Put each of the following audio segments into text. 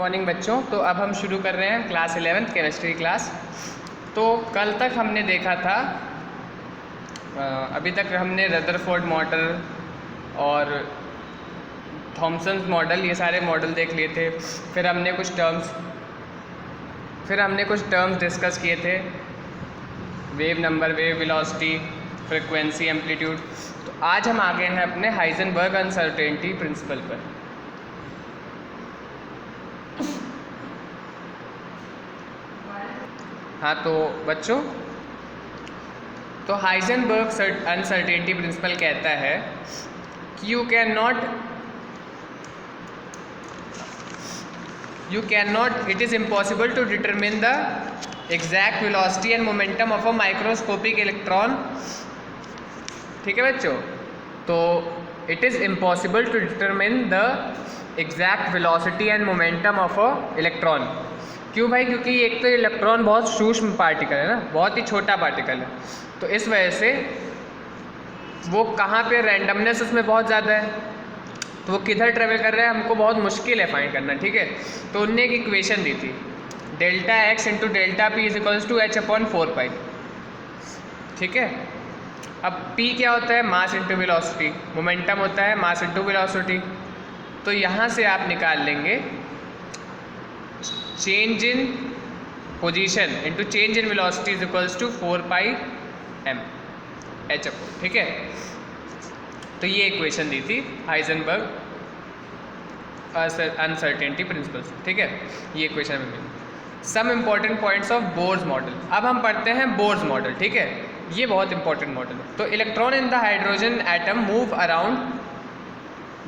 Morning बच्चों। तो अब हम शुरू कर रहे हैं क्लास 11th केमिस्ट्री क्लास। तो कल तक हमने देखा था, अभी तक हमने रदरफोर्ड मॉडल और थॉमसन मॉडल, ये सारे मॉडल देख लिए थे। फिर हमने कुछ टर्म्स डिस्कस किए थे, wave number, wave velocity, frequency, amplitude. तो आज हम आ गए हैं अपने हाइजेनबर्ग अनसर्टेनिटी प्रिंसिपल पर। हाँ तो बच्चों, तो हाइजेनबर्ग अनसर्टेनिटी प्रिंसिपल कहता है कि you can not it is impossible to determine the exact velocity and momentum of a microscopic electron. ठीक है बच्चों, तो it is impossible to determine the exact velocity and momentum of a electron. क्यों भाई? क्योंकि एक तो इलेक्ट्रॉन बहुत सूक्ष्म पार्टिकल है ना, बहुत ही छोटा पार्टिकल है, तो इस वजह से वो कहाँ पे रैंडमनेस उसमें बहुत ज़्यादा है, तो वो किधर ट्रेवल कर रहा है हमको बहुत मुश्किल है फाइंड करना। ठीक है, तो उनने एक इक्वेशन दी थी, delta x into delta p is equals to h upon 4 pi. ठीक है, अब पी क्या होता है? Mass into velocity. मोमेंटम होता है मास इंटू वेलोसिटी। तो यहाँ से आप निकाल लेंगे change in position into change in velocity is equals to 4 pi m h upon. ठीक है, तो ये इक्वेशन दी थी हाइजेनबर्ग अनसर्टेनिटी प्रिंसिपल। ठीक है, ये इक्वेशन हमें मिली। Some important points of Bohr's model. अब हम पढ़ते हैं बोर्स मॉडल। ठीक है, ये बहुत इंपॉर्टेंट मॉडल है। तो electron in the hydrogen atom move around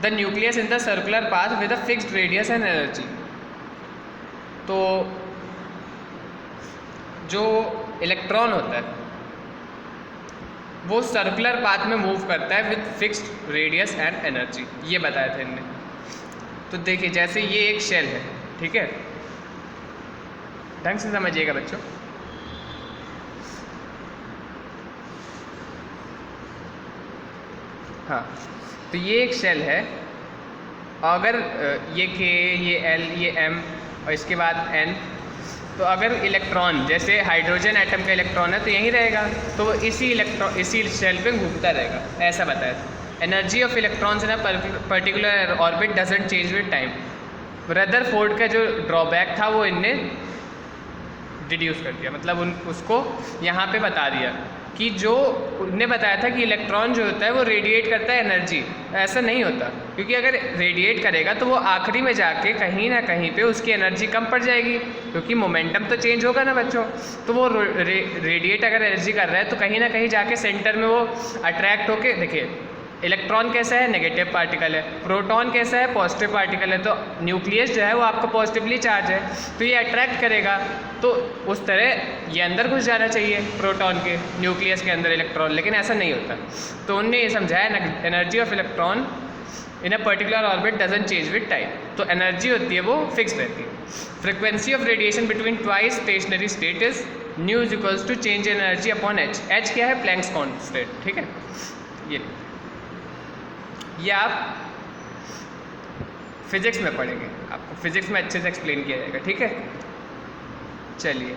the nucleus in the circular path with a fixed radius and energy. तो जो इलेक्ट्रॉन होता है वो सर्कुलर पाथ में मूव करता है with fixed radius and energy, ये बताया था इनने। तो देखिए, जैसे ये एक शेल है, ठीक है, ढंग से समझिएगा बच्चों। हाँ, तो ये एक शेल है, अगर ये के, ये एल, ये एम और इसके बाद एन, तो अगर इलेक्ट्रॉन जैसे हाइड्रोजन एटम का इलेक्ट्रॉन है तो यहीं रहेगा, तो वो इसी शेल पे घूमता रहेगा, ऐसा बताया था। Energy of electrons in a particular orbit doesn't change with time. Rutherford का जो ड्रॉबैक था वो इनने डिड्यूस कर दिया, मतलब उसको यहाँ पे बता दिया कि जो उनने बताया था कि इलेक्ट्रॉन जो होता है वो रेडिएट करता है एनर्जी, ऐसा नहीं होता, क्योंकि अगर रेडिएट करेगा तो वो आखिरी में जाके कहीं ना कहीं पे उसकी एनर्जी कम पड़ जाएगी, क्योंकि मोमेंटम तो चेंज होगा ना बच्चों। तो वो रेडिएट अगर एनर्जी कर रहा है तो कहीं ना कहीं जाके सेंटर में वो अट्रैक्ट होके, देखिए इलेक्ट्रॉन कैसा है? नेगेटिव पार्टिकल है। प्रोटॉन कैसा है? पॉजिटिव पार्टिकल है। तो न्यूक्लियस जो है वो आपका पॉजिटिवली चार्ज है, तो ये अट्रैक्ट करेगा, तो उस तरह ये अंदर घुस जाना चाहिए प्रोटॉन के न्यूक्लियस के अंदर इलेक्ट्रॉन, लेकिन ऐसा नहीं होता। तो उनने ये समझाया energy of electron in a particular orbit doesn't change with time. तो एनर्जी होती है वो फिक्स रहती है। Frequency of radiation between twice stationary state is nu is equals to change in energy upon h. H क्या है? Planck's constant. ठीक है, ये आप फिजिक्स में पढ़ेंगे, आपको फिजिक्स में अच्छे से एक्सप्लेन किया जाएगा। ठीक है, चलिए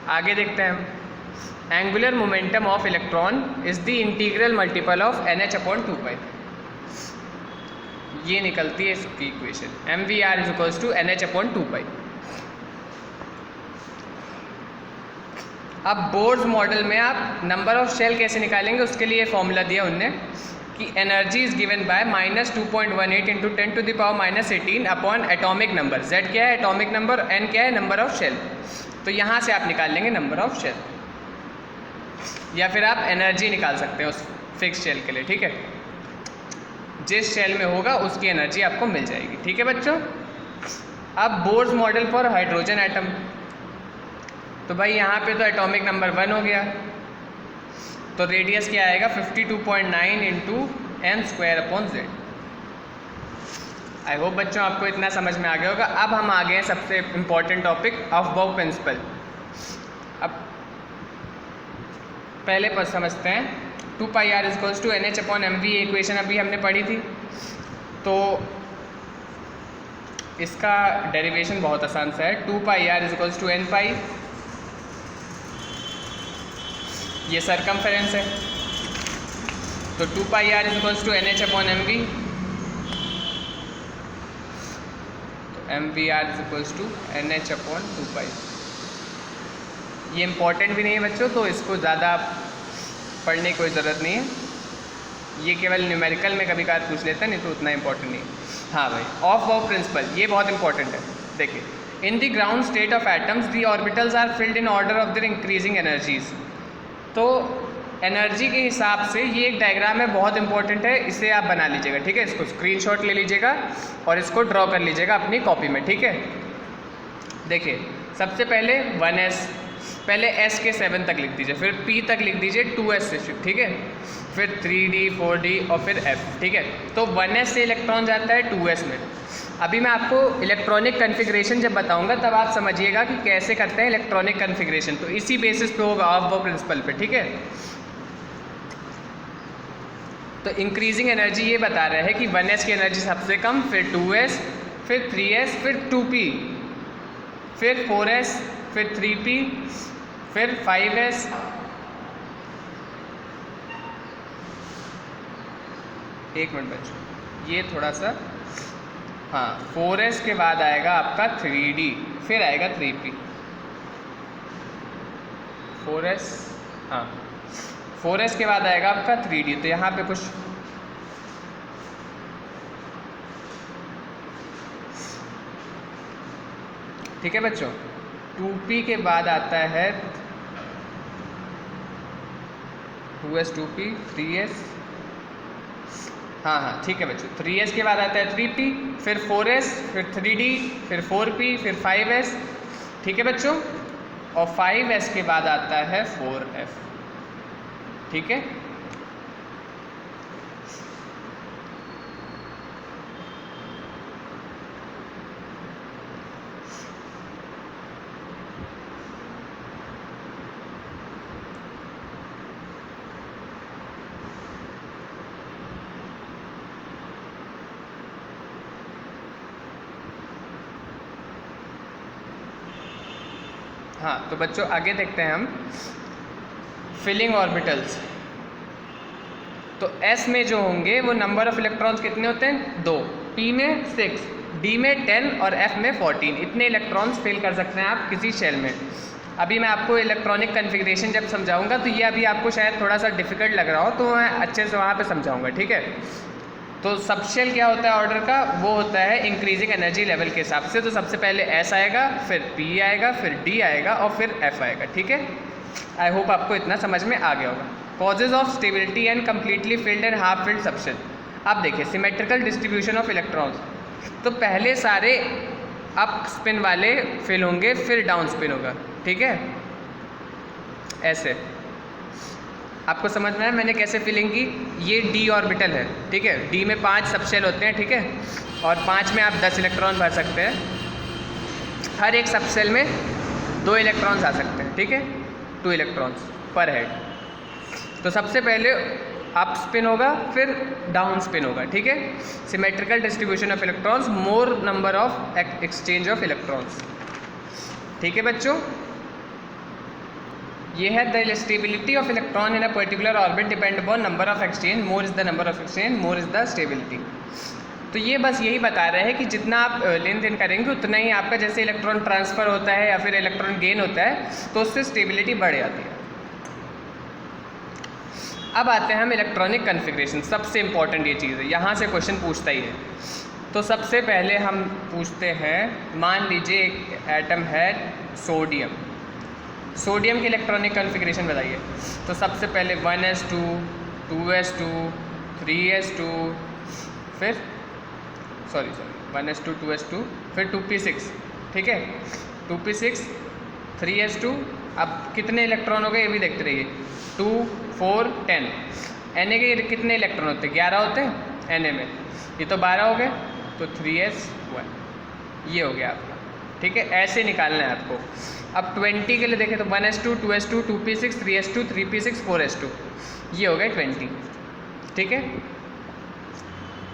आगे देखते हैं हम। Angular momentum of electron is the integral multiple of NH upon 2 pi. ये निकलती है इसकी equation, MVR is equals to NH upon 2 pi. अब बोर्स मॉडल में आप नंबर ऑफ शेल कैसे निकालेंगे, उसके लिए फॉर्मूला दिया उनने कि energy is given by -2.18 into 10 to the power -18 upon atomic number. Z क्या है? Atomic number. N क्या है? Number of shell. तो यहाँ से आप निकाल लेंगे नंबर ऑफ शेल, या फिर आप एनर्जी निकाल सकते हैं उस फिक्स शेल के लिए। ठीक है, जिस शेल में होगा उसकी एनर्जी आपको मिल जाएगी। ठीक है बच्चों। अब Bohr's model for hydrogen atom, तो भाई यहाँ पे तो एटॉमिक नंबर 1 हो गया, तो रेडियस क्या आएगा? 52.9 into m square upon Z। I hope बच्चों आपको इतना समझ में आ गया होगा। अब हम आ गए हैं सबसे इम्पॉर्टेंट टॉपिक, अफबाउ प्रिंसिपल। अब पहले पर समझते हैं 2 pi r is equals to NH upon MV। Equation अभी हमने पढ़ी थी। तो इसका डेरिवेशन बहुत आसान सा है, 2 pi r is equals to n pi, ये सरकमफेरेंस है, तो 2 pi r is equals to NH upon mv, तो mv r is equals to NH upon 2 pi. ये इम्पॉर्टेंट भी नहीं है बच्चों, तो इसको ज़्यादा पढ़ने की कोई ज़रूरत नहीं है, ये केवल न्यूमेरिकल में कभी कभार पूछ लेता है, नहीं तो उतना इम्पोर्टेंट नहीं है। हाँ भाई, ऑफ बाउ प्रिंसिपल ये बहुत इंपॉर्टेंट है। देखिए, in the ground state of atoms the orbitals are filled in order of their increasing energies. तो एनर्जी के हिसाब से ये एक डायग्राम है, बहुत इंपॉर्टेंट है, इसे आप बना लीजिएगा, ठीक है। इसको स्क्रीनशॉट ले लीजिएगा और इसको ड्रॉ कर लीजिएगा अपनी कॉपी में, ठीक है। देखिए, सबसे पहले 1s, पहले s के 7 तक लिख दीजिए, फिर p तक लिख दीजिए 2s से, ठीक है, फिर 3d 4d और फिर f, ठीक है। तो 1s से इलेक्ट्रॉन जाता है 2s में। अभी मैं आपको इलेक्ट्रॉनिक कन्फिग्रेशन जब बताऊंगा तब आप समझिएगा कि कैसे करते हैं इलेक्ट्रॉनिक कन्फिग्रेशन, तो इसी बेसिस पे होगा ऑफ बाउ प्रिंसिपल पे, ठीक है। तो इंक्रीजिंग एनर्जी ये बता रहा है कि 1s की एनर्जी सबसे कम, फिर 2s, फिर 3s, फिर 2p, फिर 4s, फिर 3p, फिर 5s, एक मिनट बच्चों, ये थोड़ा सा, हाँ, 4s के बाद आएगा आपका 3d, फिर आएगा 3p, 4s, हाँ, 4s के बाद आएगा आपका 3d। तो यहाँ पे कुछ ठीक है बच्चों, 2p के बाद आता है 2s 2p 3s, हाँ ठीक है बच्चों, 3s के बाद आता है 3p, फिर 4s, फिर 3d, फिर 4p, फिर 5s, ठीक है बच्चों, और 5s के बाद आता है 4f, ठीक है। हाँ, तो बच्चों आगे देखते हैं हम फिलिंग ऑर्बिटल्स। तो s में जो होंगे वो नंबर ऑफ इलेक्ट्रॉन्स कितने होते हैं? 2, p में 6, d में 10 और f में 14। इतने इलेक्ट्रॉन्स फिल कर सकते हैं आप किसी शेल में। अभी मैं आपको इलेक्ट्रॉनिक कन्फिग्रेशन जब समझाऊंगा तो ये अभी आपको शायद थोड़ा सा डिफिकल्ट लग रहा हो, तो मैं अच्छे से वहाँ पे समझाऊंगा, ठीक है। तो सब शेल क्या होता है ऑर्डर का? वो होता है इंक्रीजिंग एनर्जी लेवल के हिसाब से। तो सबसे पहले s आएगा, फिर p आएगा, फिर d आएगा और फिर f आएगा, ठीक है। आई होप आपको इतना समझ में आ गया होगा। Causes of stability and completely filled and half filled subshell. अब देखिए सिमेट्रिकल डिस्ट्रीब्यूशन ऑफ इलेक्ट्रॉन्स। तो पहले सारे अप स्पिन वाले फिल होंगे, फिर डाउन स्पिन होगा, ठीक है, ऐसे। आपको समझ में आया मैंने कैसे फिलिंग की? ये d ऑर्बिटल है, ठीक है, d में 5 सबशेल होते हैं, ठीक है, और 5 में आप 10 इलेक्ट्रॉन भर सकते हैं। हर एक सबशेल में 2 इलेक्ट्रॉन्स आ सकते हैं, ठीक है, 2 इलेक्ट्रॉन्स पर हेड। तो सबसे पहले अप स्पिन होगा, फिर डाउन स्पिन होगा, ठीक है। Symmetrical distribution of electrons, more number of exchange of electrons, ठीक है बच्चों। ये है the stability of electron in a particular orbit depend upon number of exchange, more is the number of exchange, more is the stability. तो ये बस यही बता रहे हैं कि जितना आप लेन देन करेंगे उतना ही आपका, जैसे इलेक्ट्रॉन ट्रांसफ़र होता है या फिर इलेक्ट्रॉन गेन होता है, तो उससे स्टेबिलिटी बढ़ जाती है। अब आते हैं हम इलेक्ट्रॉनिक कन्फिग्रेशन। सबसे इंपॉर्टेंट ये चीज़ है, यहाँ से क्वेश्चन पूछता ही है। तो सबसे पहले हम पूछते हैं, मान लीजिए एक एटम है सोडियम। सोडियम की इलेक्ट्रॉनिक कन्फिग्रेशन बताइए। तो सबसे पहले 1s2, 2s2, 3s2, फिर 1s2, 2s2, फिर 2p6, ठीक है, 2p6, 3s2। अब कितने इलेक्ट्रॉन हो गए ये भी देखते रहिए, 2, 4, 10। Na के कितने इलेक्ट्रॉन होते हैं? 11 होते हैं Na में, ये तो 12 हो गए, तो 3s हुआ, ये हो गया आपका, ठीक है। ऐसे निकालना है आपको। अब 20 के लिए देखें तो 1s2, 2s2, 2p6, 3s2, 3p6, 4s2, ये हो गए 20, ठीक है।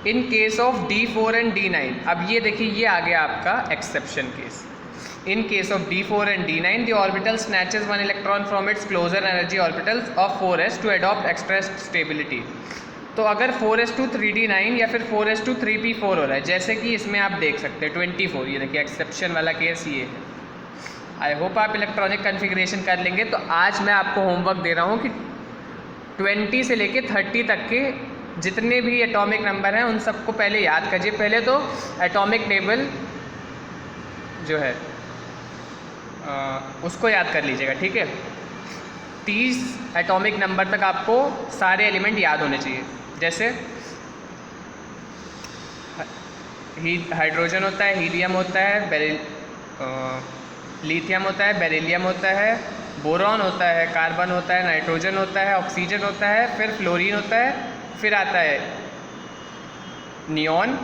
इन case of D4 and D9, अब ये देखिए ये आ गया आपका exception case. In case of D4 and D9 the orbital snatches one electron from its closer energy orbitals of 4s to adopt expressed stability. तो अगर 4s2 3d9 या फिर 4s2 3p4 हो रहा है, जैसे कि इसमें आप देख सकते हैं 24, ये देखिए एक्सेप्शन वाला केस ये है। आई होप आप इलेक्ट्रॉनिक कन्फिग्रेशन कर लेंगे। तो आज मैं आपको होमवर्क दे रहा हूँ कि 20 से लेके 30 तक के जितने भी एटॉमिक नंबर हैं उन सबको पहले याद करिए। पहले तो एटॉमिक टेबल जो है उसको याद कर लीजिएगा, ठीक है। 30 एटॉमिक नंबर तक आपको सारे एलिमेंट याद होने चाहिए। जैसे हाइड्रोजन होता है, हीलियम होता है, लिथियम होता है, बेरिलियम होता है, बोरॉन होता है, कार्बन होता है, नाइट्रोजन होता है, ऑक्सीजन होता है, फिर फ्लोरीन होता है, फिर आता है नियॉन,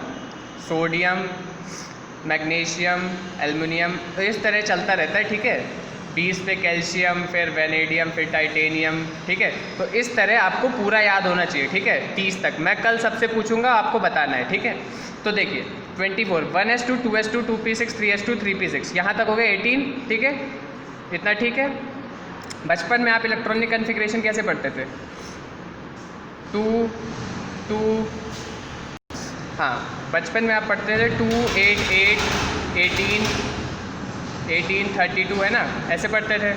सोडियम, मैग्नीशियम, एल्युमिनियम। तो इस तरह चलता रहता है, ठीक है। 20 पे कैल्शियम, फिर वेनेडियम, फिर टाइटेनियम, ठीक है। तो इस तरह आपको पूरा याद होना चाहिए, ठीक है, 30 तक। मैं कल सबसे पूछूंगा, आपको बताना है, ठीक है। तो देखिए 24, 1s2 2s2 2p6 3s2 3p6, यहाँ तक हो गए 18, ठीक है। इतना ठीक है। बचपन में आप इलेक्ट्रॉनिक कन्फिग्रेशन कैसे पढ़ते थे? 2 2, हाँ बचपन में आप पढ़ते थे 2 8 8 18 18 32, है ना, ऐसे पढ़ते थे।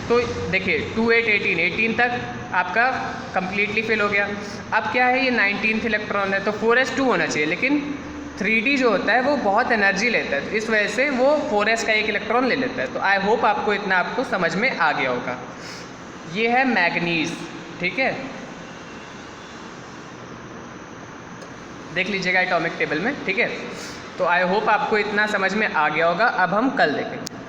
तो देखिए 2 8 18 18 तक आपका कम्प्लीटली फिल हो गया। अब क्या है, ये 19th इलेक्ट्रॉन है, तो 4s2 होना चाहिए, लेकिन 3d जो होता है वो बहुत एनर्जी लेता है, तो इस वजह से वो 4s का एक इलेक्ट्रॉन ले लेता है। तो आई होप आपको इतना आपको समझ में आ गया होगा। ये है मैग्नीज, ठीक है, देख लीजिएगा एटॉमिक टेबल में, ठीक है। तो आई होप आपको इतना समझ में आ गया होगा। अब हम कल देखेंगे।